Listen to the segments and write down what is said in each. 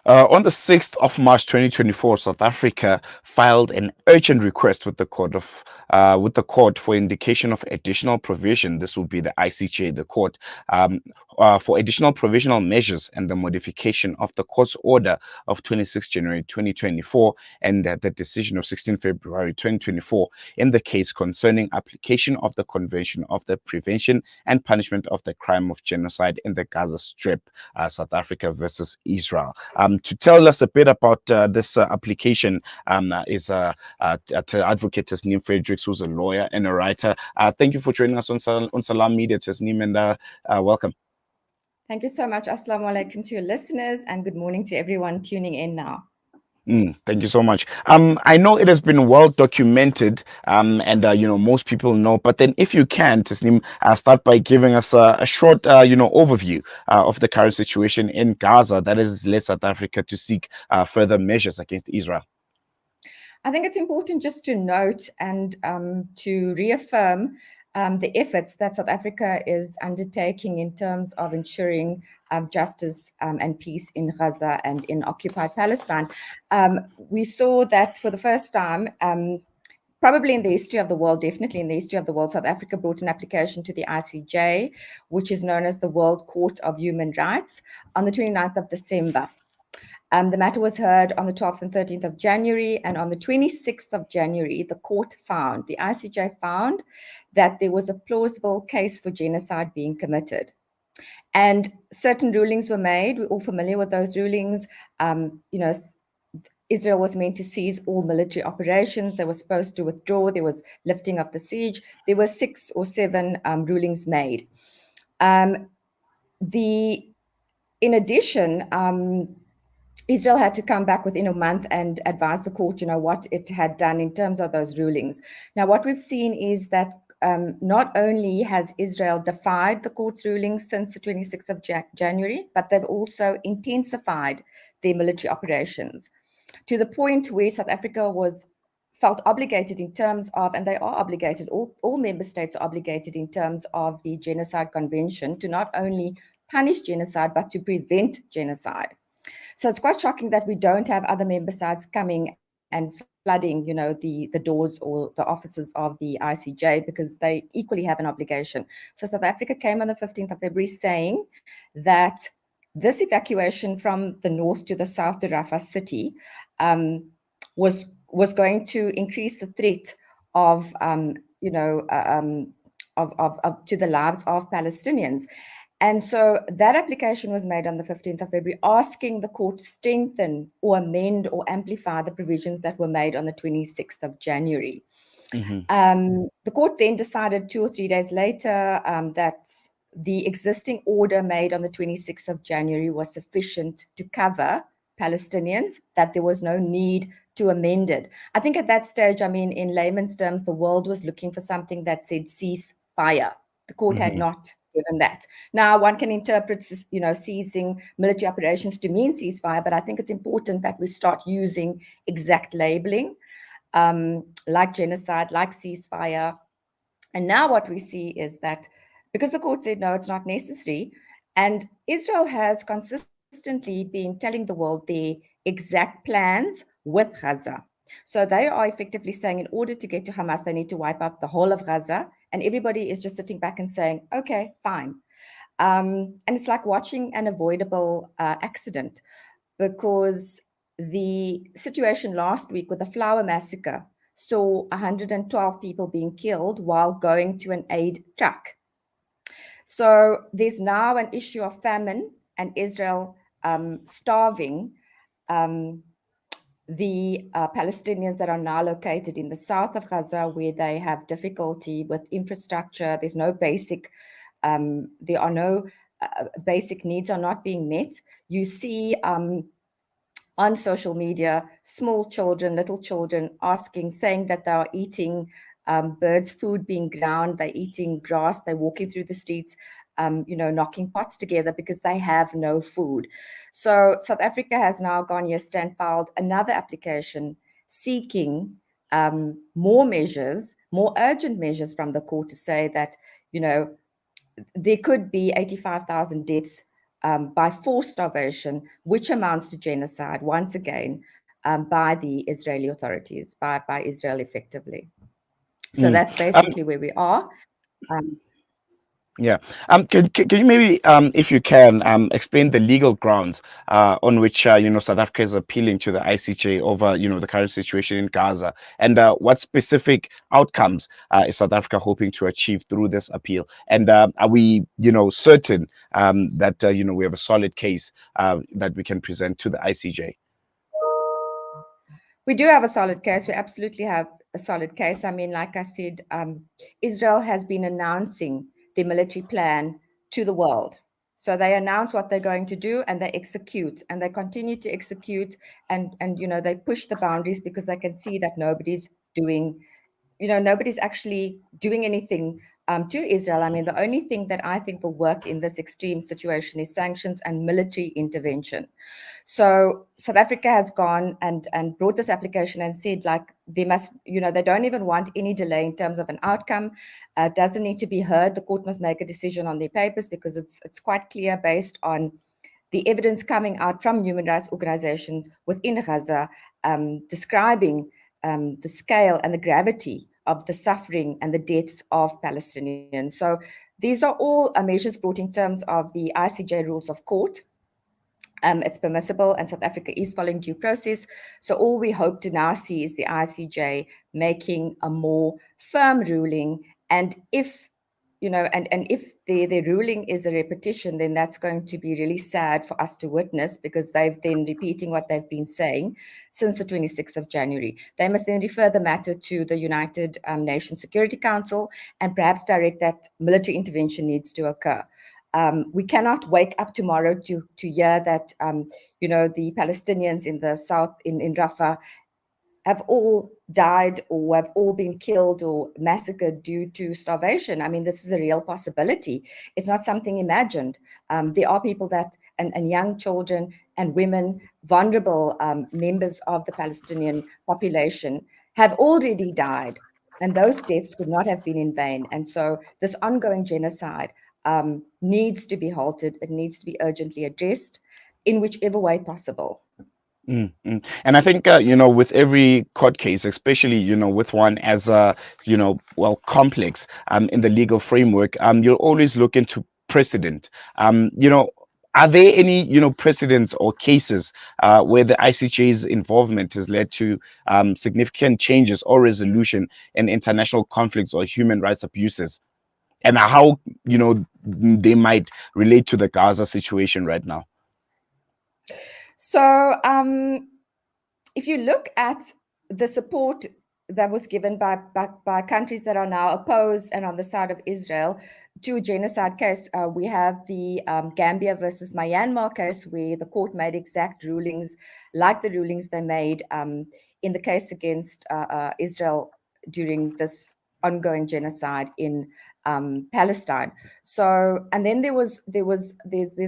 On the 6th of March 2024, South Africa filed an urgent request with the court for indication of additional provision. This will be the ICJ, the court, for additional provisional measures and the modification of the court's order of 26 January 2024 and the decision of 16 February 2024 in the case concerning application of the Convention of the Prevention and Punishment of the Crime of Genocide in the Gaza Strip, South Africa versus Israel. To tell us a bit about this application is Advocate Tasneem Fredericks, who's a lawyer and a writer. Thank you for joining us on Salam Media, Tasneem, and welcome. Thank you so much. Assalamu alaikum to your listeners, and good morning to everyone tuning in now. Thank you so much. I know it has been well documented, and most people know. But then, if you can, Tasneem, start by giving us a short, overview of the current situation in Gaza that has led South Africa to seek further measures against Israel. I think it's important just to note and to reaffirm the efforts that South Africa is undertaking in terms of ensuring justice and peace in Gaza and in occupied Palestine. We saw that for the first time, probably in the history of the world, definitely in the history of the world, South Africa brought an application to the ICJ, which is known as the World Court of Human Rights, on the 29th of December. The matter was heard on the 12th and 13th of January, and on the 26th of January, the ICJ found that there was a plausible case for genocide being committed. And certain rulings were made. We're all familiar with those rulings. Israel was meant to cease all military operations. They were supposed to withdraw. There was lifting of the siege. There were 6 or 7 rulings made. In addition, Israel had to come back within a month and advise the court, what it had done in terms of those rulings. Now, what we've seen is that not only has Israel defied the court's rulings since the 26th of January, but they've also intensified their military operations to the point where South Africa felt obligated in terms of, and they are obligated, all member states are obligated in terms of the Genocide Convention to not only punish genocide, but to prevent genocide. So it's quite shocking that we don't have other member states coming and flooding, the doors or the offices of the ICJ, because they equally have an obligation. So South Africa came on the 15th of February saying that this evacuation from the north to the south to Rafah city was going to increase the threat of to the lives of Palestinians. And so that application was made on the 15th of February, asking the court to strengthen or amend or amplify the provisions that were made on the 26th of January. Mm-hmm. The court then decided 2 or 3 days later that the existing order made on the 26th of January was sufficient to cover Palestinians, that there was no need to amend it. I think at that stage, in layman's terms, the world was looking for something that said cease fire. The court had not given that. Now, one can interpret, ceasing military operations to mean ceasefire, but I think it's important that we start using exact labeling, like genocide, like ceasefire. And now what we see is that because the court said, no, it's not necessary, and Israel has consistently been telling the world their exact plans with Gaza. So they are effectively saying in order to get to Hamas, they need to wipe out the whole of Gaza. And everybody is just sitting back and saying, okay, fine. And it's like watching an avoidable accident, because the situation last week with the flower massacre saw 112 people being killed while going to an aid truck. So there's now an issue of famine and Israel starving the Palestinians that are now located in the south of Gaza, where they have difficulty with infrastructure. There's no basic, there are no basic needs are not being met. You see on social media, small children, little children saying that they are eating birds' food being ground, they're eating grass, they're walking through the streets, knocking pots together because they have no food. So South Africa has now gone yesterday and filed another application seeking more measures, more urgent measures from the court to say that, there could be 85,000 deaths by forced starvation, which amounts to genocide, once again, by the Israeli authorities, by Israel effectively. So Mm. that's basically where we are. Um, Yeah. Can you maybe, if you can, explain the legal grounds on which South Africa is appealing to the ICJ over the current situation in Gaza, and what specific outcomes is South Africa hoping to achieve through this appeal? And are we certain that we have a solid case that we can present to the ICJ? We do have a solid case. We absolutely have a solid case. I mean, like I said, Israel has been announcing their military plan to the world. So they announce what they're going to do and they execute and they continue to execute and they push the boundaries because they can see that nobody's actually doing anything to Israel. I mean, the only thing that I think will work in this extreme situation is sanctions and military intervention. So South Africa has gone and brought this application and said, like, they must, they don't even want any delay in terms of an outcome. Doesn't need to be heard. The court must make a decision on their papers because it's quite clear based on the evidence coming out from human rights organizations within Gaza, describing the scale and the gravity of the suffering and the deaths of Palestinians. So these are all measures brought in terms of the ICJ rules of court. It's permissible, and South Africa is following due process. So all we hope to now see is the ICJ making a more firm ruling. And if and if the ruling is a repetition, then that's going to be really sad for us to witness because they've then repeating what they've been saying since the 26th of January. They must then refer the matter to the United Nations Security Council and perhaps direct that military intervention needs to occur. We cannot wake up tomorrow to hear that the Palestinians in the south in Rafah have all died or have all been killed or massacred due to starvation. I mean, this is a real possibility. It's not something imagined. There are people and young children and women, vulnerable members of the Palestinian population, have already died. And those deaths could not have been in vain. And so this ongoing genocide needs to be halted. It needs to be urgently addressed in whichever way possible. And I think, with every court case, especially, with one as, complex in the legal framework, you'll always look into precedent. Are there any, precedents or cases where the ICJ's involvement has led to significant changes or resolution in international conflicts or human rights abuses? And how, they might relate to the Gaza situation right now? So, if you look at the support that was given by countries that are now opposed and on the side of Israel to a genocide case, we have the Gambia versus Myanmar case, where the court made exact rulings like the rulings they made in the case against Israel during this ongoing genocide in Palestine. So, and then there's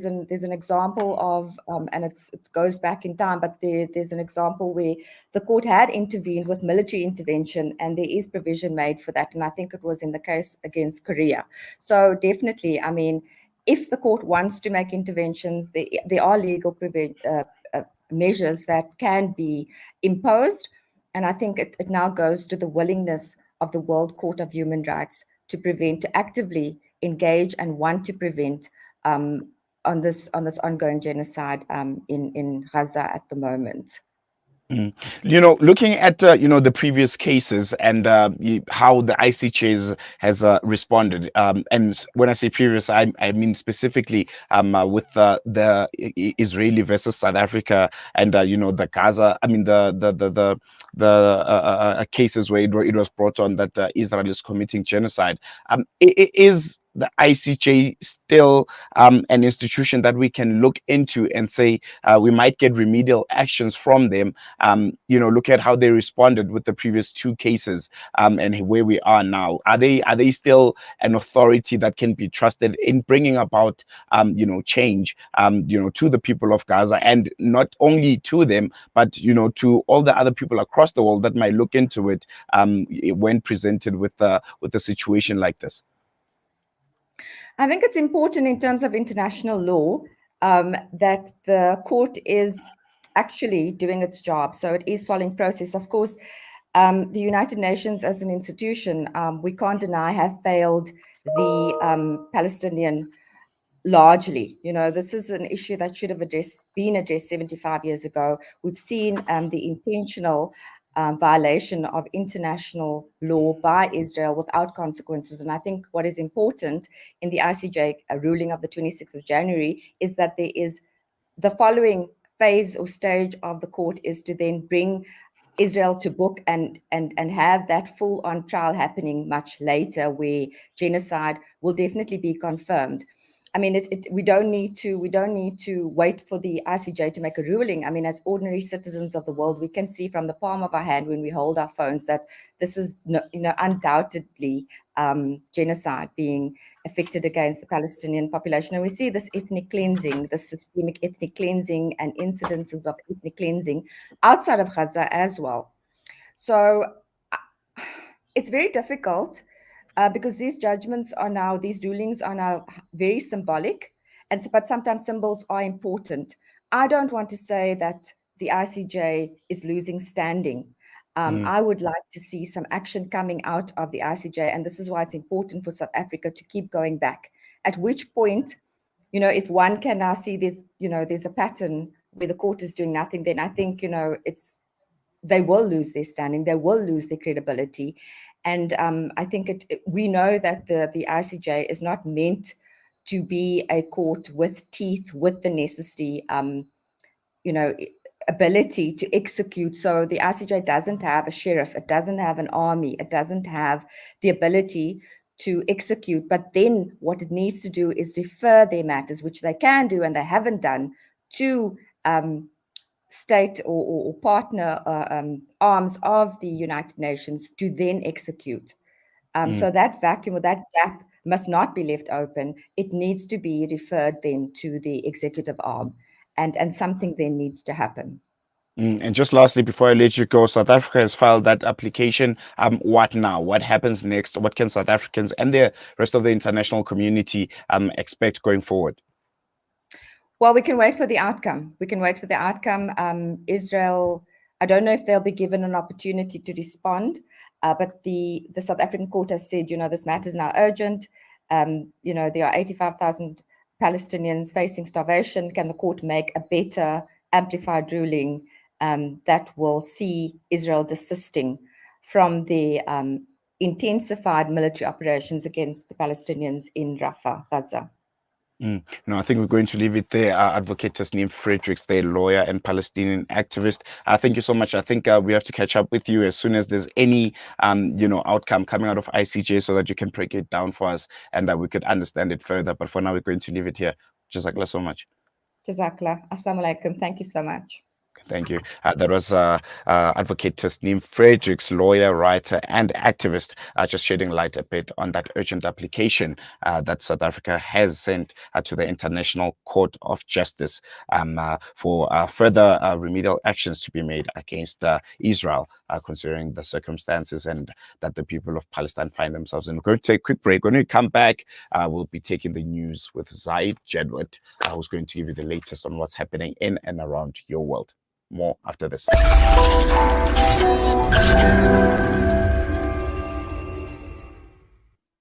an example of, and it goes back in time, but there's an example where the court had intervened with military intervention, and there is provision made for that. And I think it was in the case against Korea. So definitely, I mean, if the court wants to make interventions, there are legal measures that can be imposed. And I think it now goes to the willingness of the World Court of Human Rights to actively engage and want to prevent on this ongoing genocide in Gaza at the moment. Looking at the previous cases and how the ICJ has responded, and when I say previous, I mean specifically with the Israeli versus South Africa and the Gaza. I mean the cases where it was brought on that Israel is committing genocide. Is the ICJ still an institution that we can look into and say we might get remedial actions from them? Look at how they responded with the previous two cases and where we are now. Are they still an authority that can be trusted in bringing about change to the people of Gaza, and not only to them, but to all the other people across the world that might look into it when presented with a situation like this? I think it's important in terms of international law that the court is actually doing its job. So it is following process. Of course, the United Nations as an institution, we can't deny, have failed the Palestinian largely. This is an issue that should have been addressed 75 years ago. We've seen the intentional violation of international law by Israel without consequences. And I think what is important in the ICJ ruling of the 26th of January is that there is the following phase or stage of the court is to then bring Israel to book and have that full-on trial happening much later, where genocide will definitely be confirmed. I mean, we don't need to wait for the ICJ to make a ruling. I mean, as ordinary citizens of the world, we can see from the palm of our hand when we hold our phones that this is, undoubtedly genocide being affected against the Palestinian population. And we see this ethnic cleansing, this systemic ethnic cleansing and incidences of ethnic cleansing outside of Gaza as well. So it's very difficult because these rulings are now very symbolic, but sometimes symbols are important. I don't want to say that the ICJ is losing standing. I would like to see some action coming out of the ICJ, and this is why it's important for South Africa to keep going back. At which point, if one can now see there's a pattern where the court is doing nothing, then I think, they will lose their standing, they will lose their credibility. And I think we know that the ICJ is not meant to be a court with teeth, with the necessary, ability to execute. So the ICJ doesn't have a sheriff, it doesn't have an army, it doesn't have the ability to execute. But then what it needs to do is refer their matters, which they can do and they haven't done, to state or partner arms of the United Nations to then execute. So that vacuum or that gap must not be left open. It needs to be referred then to the executive arm, and something then needs to happen. And just lastly, before I let you go, South Africa has filed that application. What now? What happens next? What can South Africans and the rest of the international community expect going forward? Well, we can wait for the outcome. Israel, I don't know if they'll be given an opportunity to respond, but the South African court has said, this matter is now urgent. There are 85,000 Palestinians facing starvation. Can the court make a better amplified ruling that will see Israel desisting from the intensified military operations against the Palestinians in Rafah, Gaza? No, I think we're going to leave it there. Advocate Tasneem Fredericks, the lawyer and Palestinian activist. Thank you so much. I think we have to catch up with you as soon as there's any, outcome coming out of ICJ, so that you can break it down for us and that we could understand it further. But for now, we're going to leave it here. Jazakallah so much. Jazakallah. Assalamu alaikum. Thank you so much. Thank you. That was Advocate Tasneem Fredericks, lawyer, writer, and activist, just shedding light a bit on that urgent application that South Africa has sent to the International Court of Justice for further remedial actions to be made against Israel, considering the circumstances and that the people of Palestine find themselves in. We're going to take a quick break. When we come back, we'll be taking the news with Zaid Jedwat, who's going to give you the latest on what's happening in and around your world. More after this.